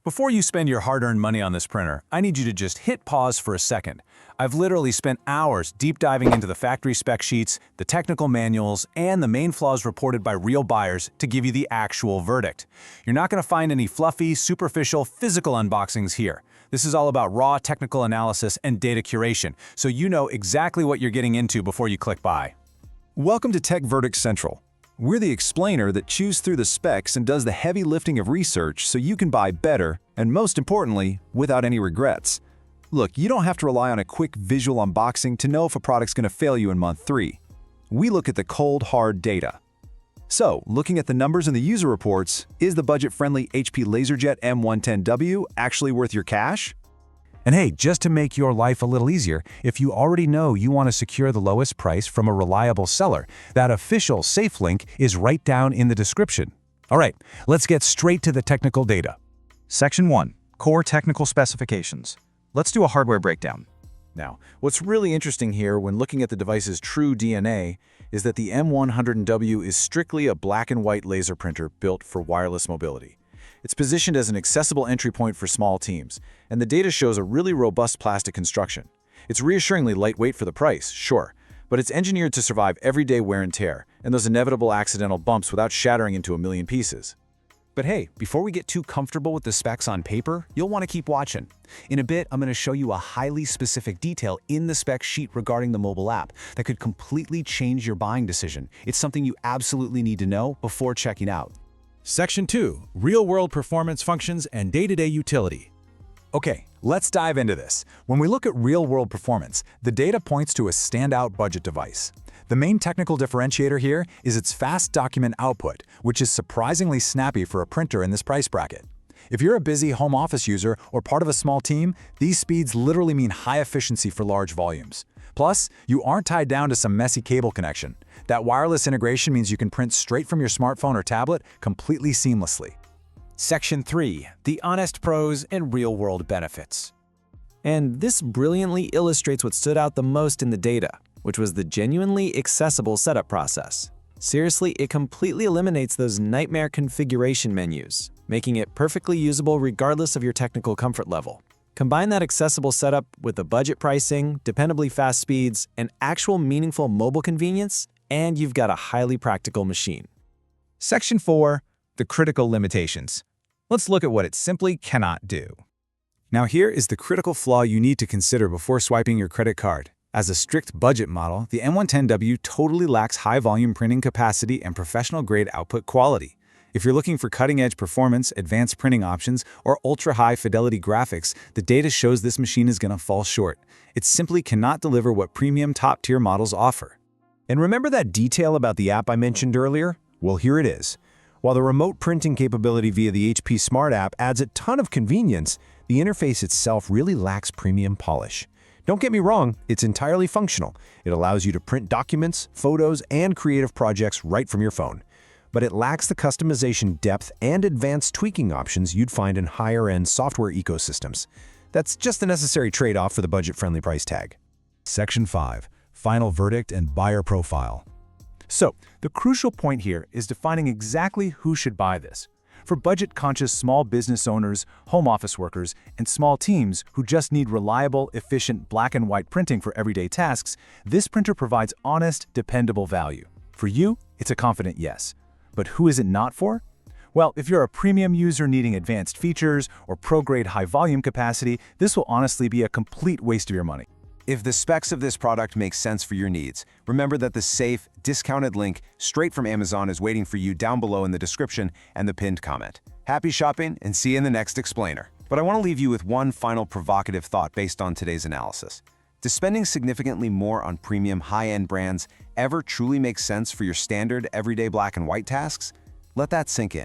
Before you spend your hard-earned money on this printer, I need you to just hit pause for a second. I've literally spent hours deep diving into the factory spec sheets, the technical manuals, and the main flaws reported by real buyers to give you the actual verdict. You're not going to find any fluffy, superficial, physical unboxings here. This is all about raw technical analysis and data curation, so you know exactly what you're getting into before you click buy. Welcome to Tech Verdict Central. We're the explainer that chews through the specs and does the heavy lifting of research so you can buy better and, most importantly, without any regrets. Look, you don't have to rely on a quick visual unboxing to know if a product's going to fail you in month 3. We look at the cold, hard data. So, looking at the numbers in the user reports, is the budget-friendly HP LaserJet M110w actually worth your cash? And hey, just to make your life a little easier, if you already know you want to secure the lowest price from a reliable seller, that official safe link is right down in the description. All right, let's get straight to the technical data. Section 1. Core Technical Specifications. Let's do a hardware breakdown. Now, what's really interesting here when looking at the device's true DNA is that the M110w is strictly a black and white laser printer built for wireless mobility. It's positioned as an accessible entry point for small teams, and the data shows a really robust plastic construction. It's reassuringly lightweight for the price, sure, but it's engineered to survive everyday wear and tear, and those inevitable accidental bumps without shattering into a million pieces. But hey, before we get too comfortable with the specs on paper, you'll want to keep watching. In a bit, I'm going to show you a highly specific detail in the spec sheet regarding the mobile app that could completely change your buying decision. It's something you absolutely need to know before checking out. Section 2. Real-world performance functions and day-to-day utility. Okay, let's dive into this. When we look at real-world performance, the data points to a standout budget device. The main technical differentiator here is its fast document output, which is surprisingly snappy for a printer in this price bracket. If you're a busy home office user or part of a small team, these speeds literally mean high efficiency for large volumes. Plus, you aren't tied down to some messy cable connection. That wireless integration means you can print straight from your smartphone or tablet completely seamlessly. Section 3. The honest pros and real-world benefits. And this brilliantly illustrates what stood out the most in the data, which was the genuinely accessible setup process. Seriously, it completely eliminates those nightmare configuration menus, making it perfectly usable regardless of your technical comfort level. Combine that accessible setup with the budget pricing, dependably fast speeds, and actual meaningful mobile convenience, and you've got a highly practical machine. Section 4. The critical limitations. Let's look at what it simply cannot do. Now here is the critical flaw you need to consider before swiping your credit card. As a strict budget model, the M110w totally lacks high-volume printing capacity and professional-grade output quality. If you're looking for cutting-edge performance, advanced printing options, or ultra-high fidelity graphics, the data shows this machine is going to fall short. It simply cannot deliver what premium top-tier models offer. And remember that detail about the app I mentioned earlier? Well, here it is. While the remote printing capability via the HP Smart app adds a ton of convenience, the interface itself really lacks premium polish. Don't get me wrong, it's entirely functional. It allows you to print documents, photos, and creative projects right from your phone. But it lacks the customization depth and advanced tweaking options you'd find in higher-end software ecosystems. That's just the necessary trade-off for the budget-friendly price tag. Section 5. Final verdict and buyer profile. So, the crucial point here is defining exactly who should buy this. For budget-conscious small business owners, home office workers, and small teams who just need reliable, efficient black and white printing for everyday tasks, this printer provides honest, dependable value. For you, it's a confident yes. But who is it not for? Well, if you're a premium user needing advanced features or pro-grade high-volume capacity, this will honestly be a complete waste of your money. If the specs of this product make sense for your needs, remember that the safe, discounted link straight from Amazon is waiting for you down below in the description and the pinned comment. Happy shopping and see you in the next explainer. But I want to leave you with one final provocative thought based on today's analysis. Does spending significantly more on premium high-end brands ever truly make sense for your standard everyday black and white tasks? Let that sink in.